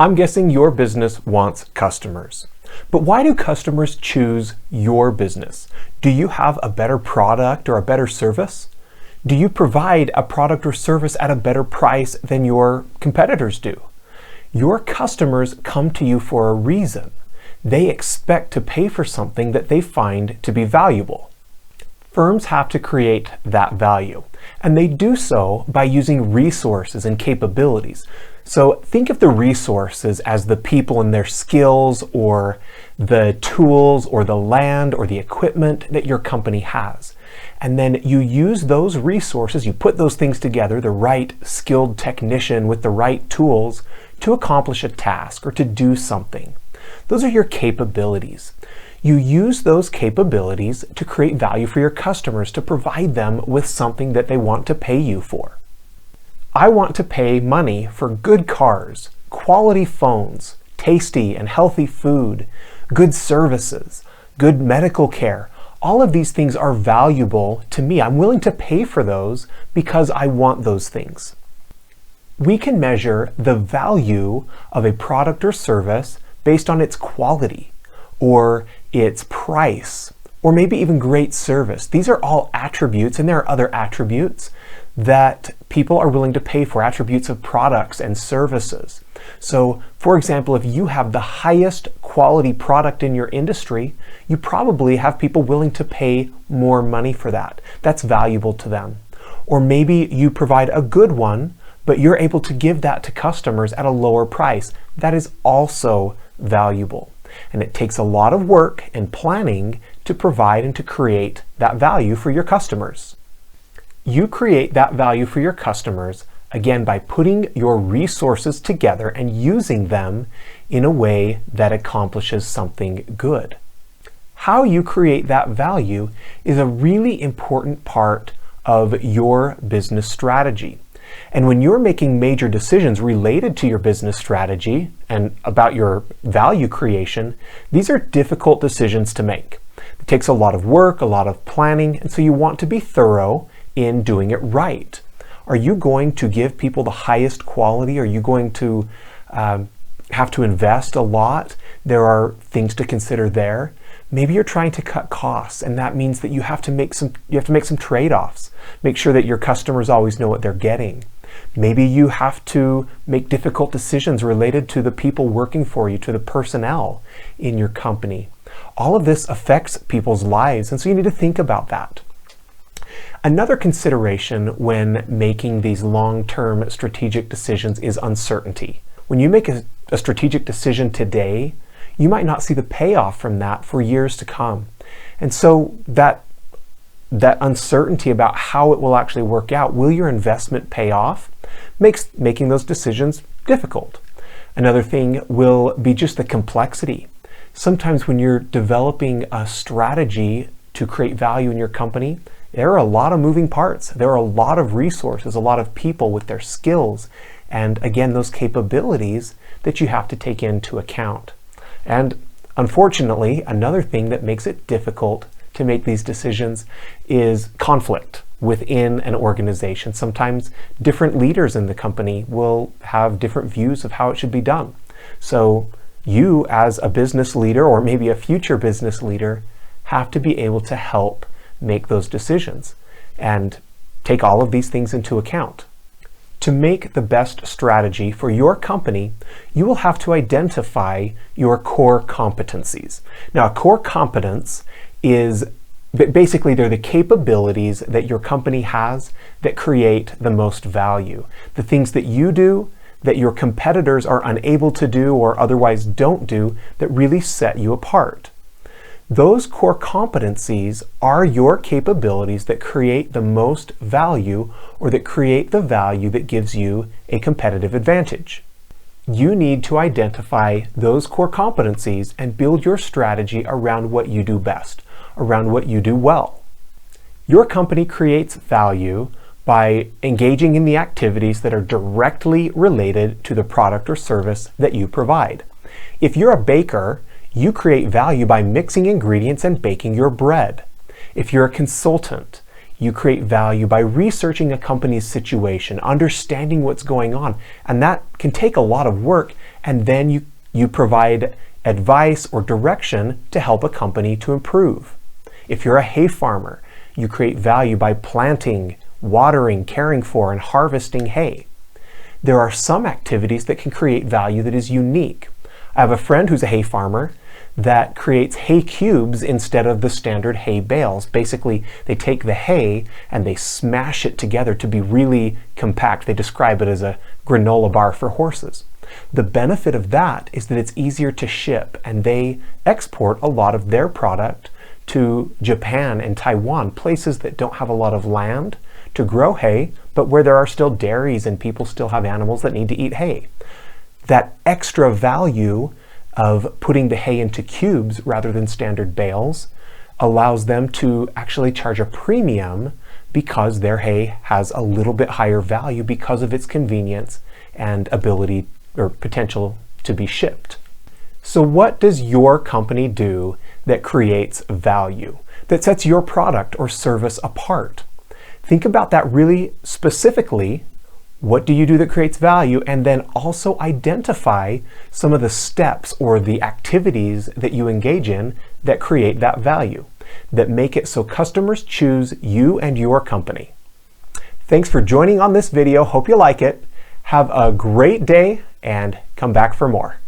I'm guessing your business wants customers. But why do customers choose your business? Do you have a better product or a better service? Do you provide a product or service at a better price than your competitors do? Your customers come to you for a reason. They expect to pay for something that they find to be valuable. Firms have to create that value, and they do so by using resources and capabilities. So think of the resources as the people and their skills, or the tools, or the land, or the equipment that your company has. And then you use those resources, you put those things together, the right skilled technician with the right tools to accomplish a task or to do something. Those are your capabilities. You use those capabilities to create value for your customers, to provide them with something that they want to pay you for. I want to pay money for good cars, quality phones, tasty and healthy food, good services, good medical care. All of these things are valuable to me. I'm willing to pay for those because I want those things. We can measure the value of a product or service based on its quality, or its price, or maybe even great service. These are all attributes, and there are other attributes that people are willing to pay for, attributes of products and services. So, for example, if you have the highest quality product in your industry, you probably have people willing to pay more money for that. That's valuable to them. Or maybe you provide a good one, but you're able to give that to customers at a lower price. That is also valuable. And it takes a lot of work and planning to provide and to create that value for your customers. You create that value for your customers, again, by putting your resources together and using them in a way that accomplishes something good. How you create that value is a really important part of your business strategy. And when you're making major decisions related to your business strategy and about your value creation, these are difficult decisions to make. It takes a lot of work, a lot of planning, and so you want to be thorough in doing it right. Are you going to give people the highest quality? Are you going to have to invest a lot? There are things to consider there. Maybe you're trying to cut costs, and that means that you have to make some trade-offs. Make sure that your customers always know what they're getting. Maybe you have to make difficult decisions related to the people working for you, to the personnel in your company. All of this affects people's lives, and so you need to think about that. Another consideration when making these long-term strategic decisions is uncertainty. When you make a strategic decision today, you might not see the payoff from that for years to come. And so that uncertainty about how it will actually work out, will your investment pay off, makes making those decisions difficult. Another thing will be just the complexity. Sometimes when you're developing a strategy to create value in your company, there are a lot of moving parts. There are a lot of resources, a lot of people with their skills, and again, those capabilities that you have to take into account. And unfortunately, another thing that makes it difficult to make these decisions is conflict within an organization. Sometimes different leaders in the company will have different views of how it should be done. So you, as a business leader, or maybe a future business leader, have to be able to help make those decisions and take all of these things into account. To make the best strategy for your company, you will have to identify your core competencies. Now, a core competence is basically they're the capabilities that your company has that create the most value. The things that you do that your competitors are unable to do or otherwise don't do that really set you apart. Those core competencies are your capabilities that create the most value, or that create the value that gives you a competitive advantage. You need to identify those core competencies and build your strategy around what you do best, around what you do well. Your company creates value by engaging in the activities that are directly related to the product or service that you provide. If you're a baker, you create value by mixing ingredients and baking your bread. If you're a consultant, You create value by researching a company's situation, understanding what's going on, and that can take a lot of work, and then you provide advice or direction to help a company to improve. If you're a hay farmer, you create value by planting, watering, caring for, and harvesting hay. There are some activities that can create value that is unique. I have a friend who's a hay farmer that creates hay cubes instead of the standard hay bales. Basically, they take the hay and they smash it together to be really compact. They describe it as a granola bar for horses. The benefit of that is that it's easier to ship, and they export a lot of their product to Japan and Taiwan, places that don't have a lot of land to grow hay, but where there are still dairies and people still have animals that need to eat hay. That extra value of putting the hay into cubes rather than standard bales allows them to actually charge a premium because their hay has a little bit higher value because of its convenience and ability or potential to be shipped. So what does your company do that creates value, that sets your product or service apart? Think about that really specifically. What do you do that creates value? And then also identify some of the steps or the activities that you engage in that create that value, that make it so customers choose you and your company. Thanks for joining on this video. Hope you like it. Have a great day and come back for more.